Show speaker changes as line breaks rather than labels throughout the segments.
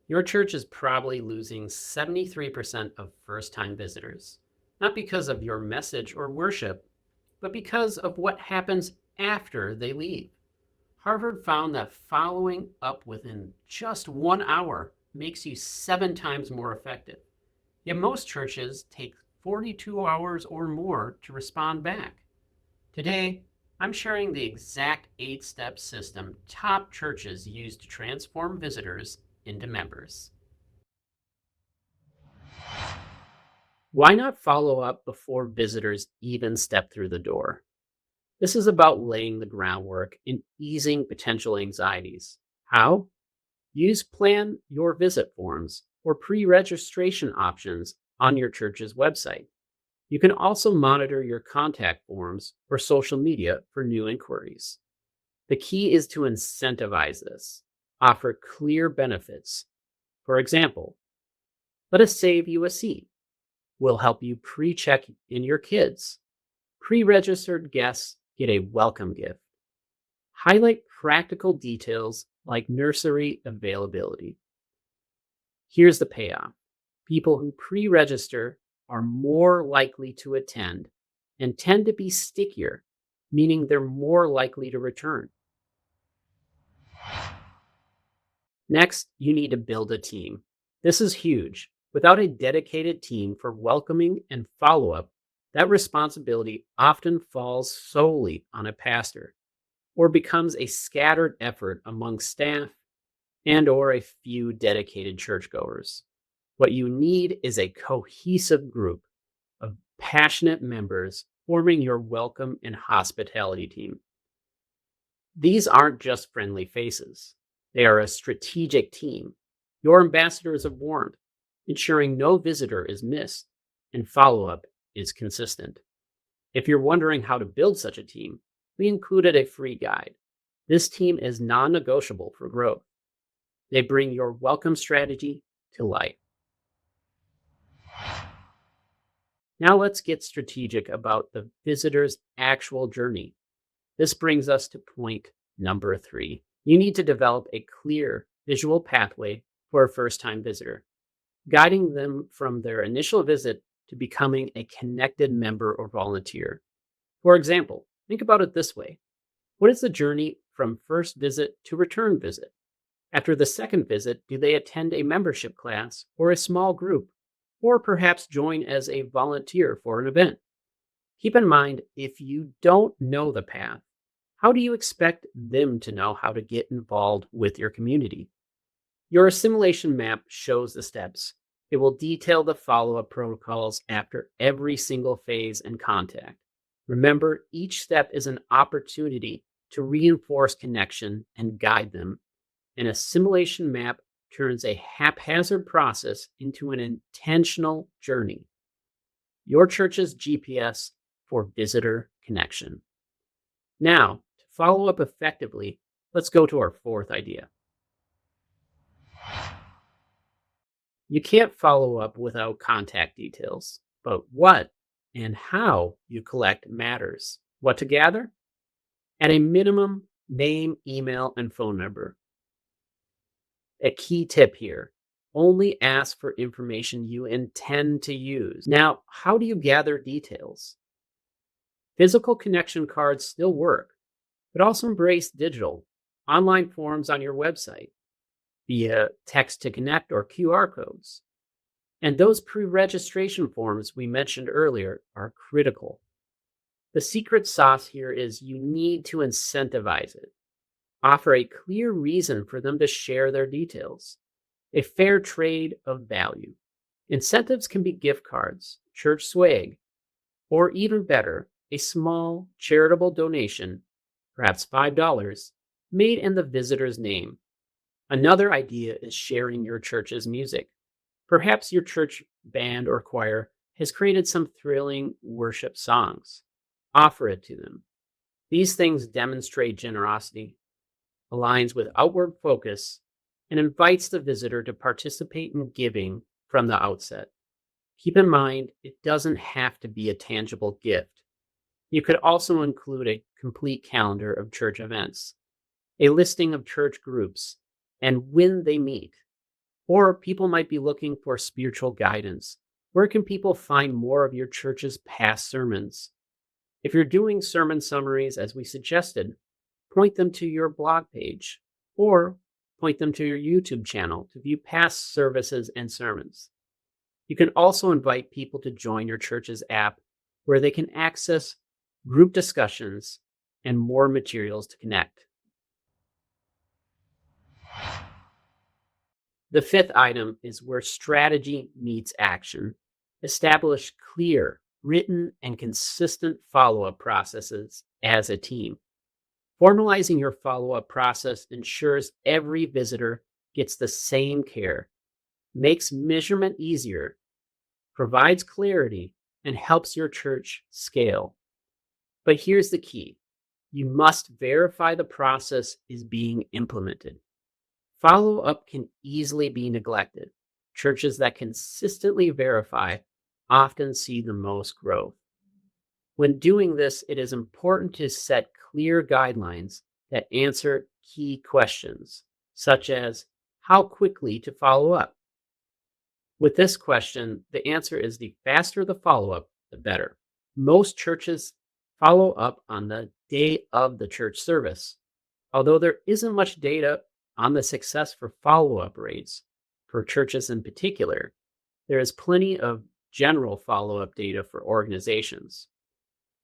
Your church is probably losing 73% of first time visitors, not because of your message or worship, but because of what happens after they leave. Harvard found that following up within just 1 hour makes you 7 times more effective. Yet most churches take 42 hours or more to respond back. Today, I'm sharing the exact 8 step system top churches use to transform visitors into members. Why not follow up before visitors even step through the door? This is about laying the groundwork and easing potential anxieties. How? Use plan your visit forms or pre registration options on your church's website. You can also monitor your contact forms or social media for new inquiries. The key is to incentivize this, offer clear benefits. For example, let us save you a seat. We'll help you pre check in your kids. Pre registered guests get a welcome gift. Highlight practical details like nursery availability. Here's the payoff: people who pre register are more likely to attend and tend to be stickier, meaning they're more likely to return. Next, you need to build a team. This is huge. Without a dedicated team for welcoming and follow up, that responsibility often falls solely on a pastor or becomes a scattered effort among staff and or a few dedicated churchgoers. What you need is a cohesive group of passionate members forming your welcome and hospitality team. These aren't just friendly faces. They are a strategic team. Your ambassadors have warned, ensuring no visitor is missed and follow up is consistent. If you're wondering how to build such a team, we included a free guide. This team is non negotiable for growth. They bring your welcome strategy to life. Now let's get strategic about the visitor's actual journey. This brings us to point number 3. You need to develop a clear visual pathway for a first time visitor, guiding them from their initial visit to becoming a connected member or volunteer. For example, think about it this way: what is the journey from first visit to return visit? After the second visit, do they attend a membership class or a small group, or perhaps join as a volunteer for an event? Keep in mind, if you don't know the path, how do you expect them to know how to get involved with your community? Your assimilation map shows the steps. It will detail the follow up protocols after every single phase and contact. Remember, each step is an opportunity to reinforce connection and guide them. An assimilation map turns a haphazard process into an intentional journey. Your church's GPS for visitor connection. Now, to follow up effectively, let's go to our fourth idea. You can't follow up without contact details, but what and how you collect matters. What to gather? At a minimum, name, email, and phone number. A key tip here: only ask for information you intend to use. Now, how do you gather details? Physical connection cards still work, but also embrace digital, online forms on your website, via text to connect or QR codes. And those pre registration forms we mentioned earlier are critical. The secret sauce here is you need to incentivize it. Offer a clear reason for them to share their details, a fair trade of value. Incentives can be gift cards, church swag, or even better, a small charitable donation, perhaps $5, made in the visitor's name. Another idea is sharing your church's music. Perhaps your church band or choir has created some thrilling worship songs. Offer it to them. These things demonstrate generosity, aligns with outward focus, and invites the visitor to participate in giving from the outset. Keep in mind, it doesn't have to be a tangible gift. You could also include a complete calendar of church events, a listing of church groups, and when they meet. Or people might be looking for spiritual guidance. Where can people find more of your church's past sermons? If you're doing sermon summaries, as we suggested, point them to your blog page or point them to your YouTube channel to view past services and sermons. You can also invite people to join your church's app where they can access group discussions and more materials to connect. The fifth item is where strategy meets action. Establish clear, written, and consistent follow up processes as a team. Formalizing your follow up process ensures every visitor gets the same care, makes measurement easier, provides clarity, and helps your church scale. But here's the key: you must verify the process is being implemented. Follow up can easily be neglected. Churches that consistently verify often see the most growth. When doing this, it is important to set clear guidelines that answer key questions, such as how quickly to follow up. With this question, the answer is the faster the follow up, the better. Most churches follow up on the day of the church service. Although there isn't much data on the success for follow up rates for churches in particular, there is plenty of general follow up data for organizations.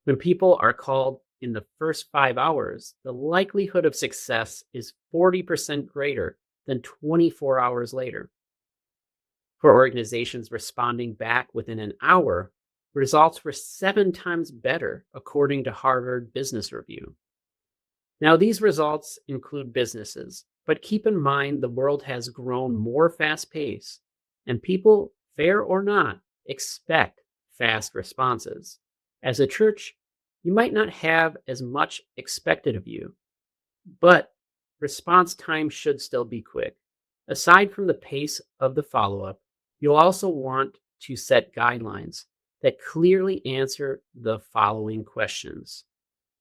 When people are called in the first 5 hours, the likelihood of success is 40% greater than 24 hours later. For organizations responding back within an hour, results were 7 times better, according to Harvard Business Review. Now, these results include businesses, but keep in mind the world has grown more fast paced, and people, fair or not, expect fast responses. As a church, you might not have as much expected of you, but response time should still be quick. Aside from the pace of the follow up, you'll also want to set guidelines that clearly answer the following questions.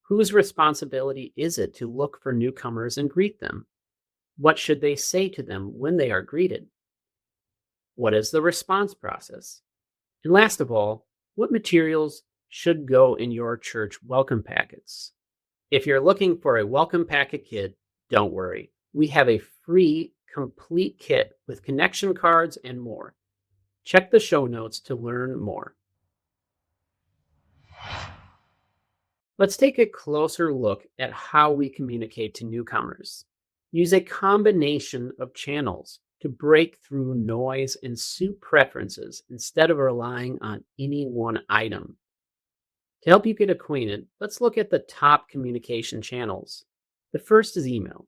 Whose responsibility is it to look for newcomers and greet them? What should they say to them when they are greeted? What is the response process? And last of all, what materials should go in your church welcome packets? If you're looking for a welcome packet kit, don't worry. We have a free, complete kit with connection cards and more. Check the show notes to learn more. Let's take a closer look at how we communicate to newcomers. Use a combination of channels to break through noise and suit preferences instead of relying on any one item. To help you get acquainted, let's look at the top communication channels. The first is email.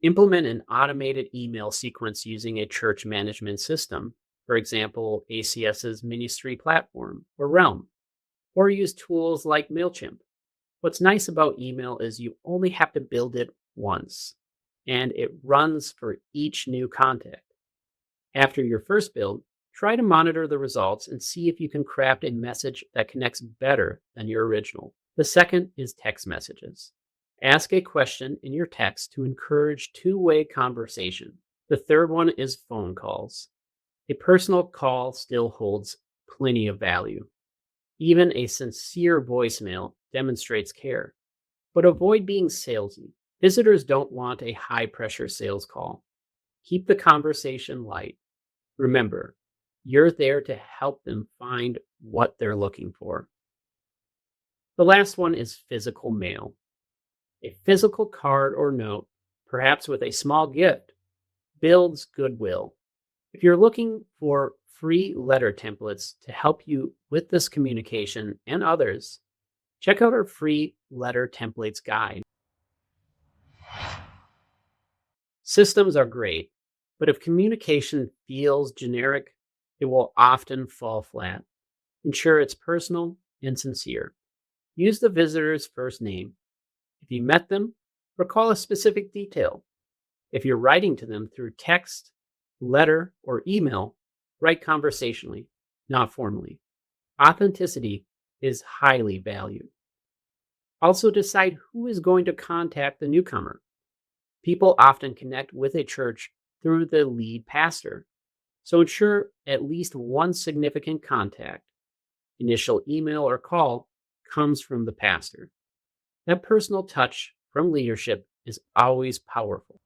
Implement an automated email sequence using a church management system, for example, ACS's Ministry Platform or Realm, or use tools like MailChimp. What's nice about email is you only have to build it once, and it runs for each new contact. After your first build, try to monitor the results and see if you can craft a message that connects better than your original. The second is text messages. Ask a question in your text to encourage two-way conversation. The third one is phone calls. A personal call still holds plenty of value. Even a sincere voicemail demonstrates care. But avoid being salesy. Visitors don't want a high-pressure sales call. Keep the conversation light. Remember, you're there to help them find what they're looking for. The last one is physical mail. A physical card or note, perhaps with a small gift, builds goodwill. If you're looking for free letter templates to help you with this communication and others, check out our free letter templates guide. Systems are great, but if communication feels generic, it will often fall flat. Ensure it's personal and sincere. Use the visitor's first name. If you met them, recall a specific detail. If you're writing to them through text, letter, or email, write conversationally, not formally. Authenticity is highly valued. Also, decide who is going to contact the newcomer. People often connect with a church through the lead pastor. So ensure at least one significant contact, initial email or call, comes from the pastor. That personal touch from leadership is always powerful.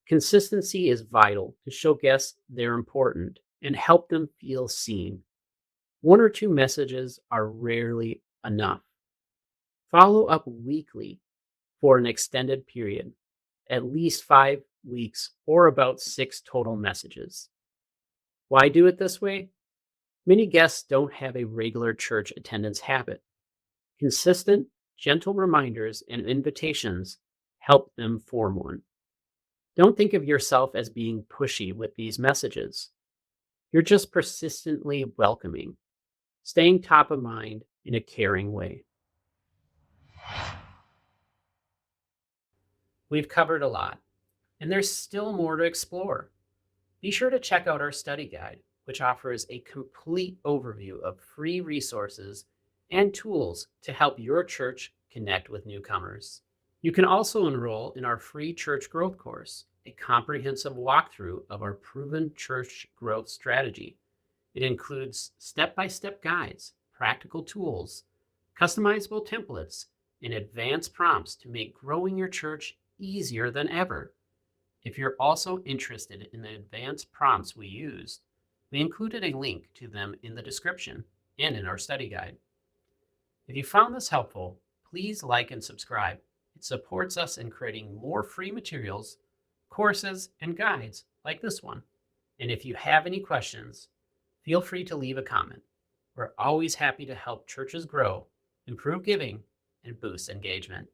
Consistency is vital to show guests they're important and help them feel seen. One or two messages are rarely enough. Follow up weekly for an extended period, at least 5 weeks or about six total messages. Why do it this way? Many guests don't have a regular church attendance habit. Consistent, gentle reminders and invitations help them form one. Don't think of yourself as being pushy with these messages. You're just persistently welcoming, staying top of mind in a caring way. We've covered a lot, and there's still more to explore. Be sure to check out our study guide, which offers a complete overview of free resources and tools to help your church connect with newcomers. You can also enroll in our free church growth course, a comprehensive walkthrough of our proven church growth strategy. It includes step by step guides, practical tools, customizable templates, and advanced prompts to make growing your church easier than ever. If you're also interested in the advanced prompts we use, we included a link to them in the description and in our study guide. If you found this helpful, please like and subscribe. It supports us in creating more free materials, courses, and guides like this one. And if you have any questions, feel free to leave a comment. We're always happy to help churches grow, improve giving, and boost engagement.